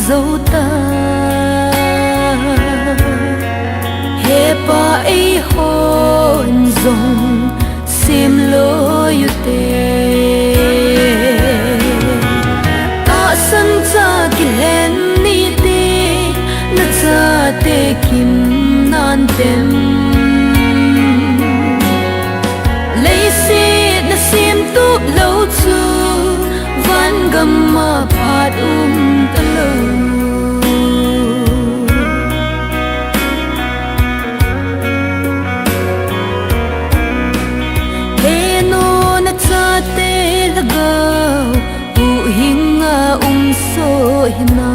dấu ta he pa ấy hồn dòng sim lối te ta sân cha kilen ni te na cha te kim nan tem lấy xe na sim tu lâu chu van gam ma phat ta lâu he no na cha te lagao u hinga so hina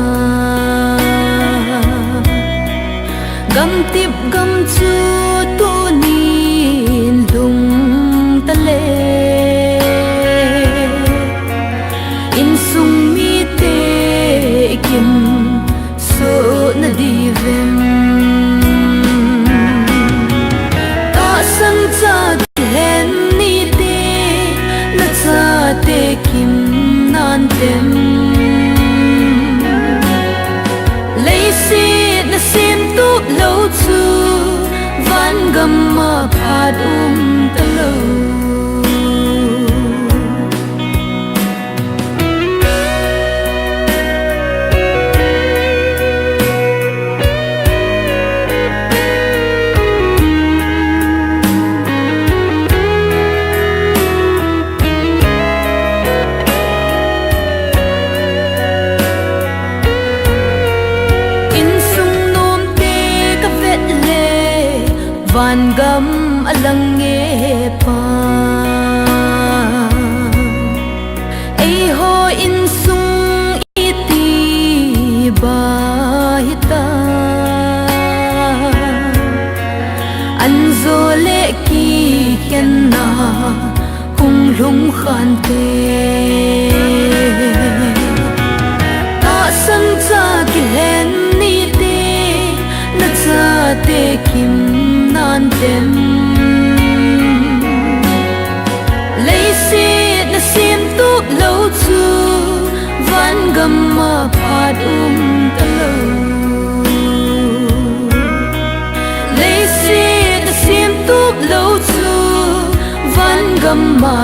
gam tip gam chu tu nin lung ta le in sung mi te kim so na di vem ta san cha hen ni te na cha te kim nan tem lấy xe na sim tu lâu chu van gam ma phat ta lâu van gam alang nghe pa ai ho in sung iti ba hita an zo le ki hian na hung lung khan te ta san cha ki hen ni te na cha te kim nan tem lấy xe na sim tu lâu chu van gam ma phat ta lâu lấy xe na sim tu lâu chu van gam ma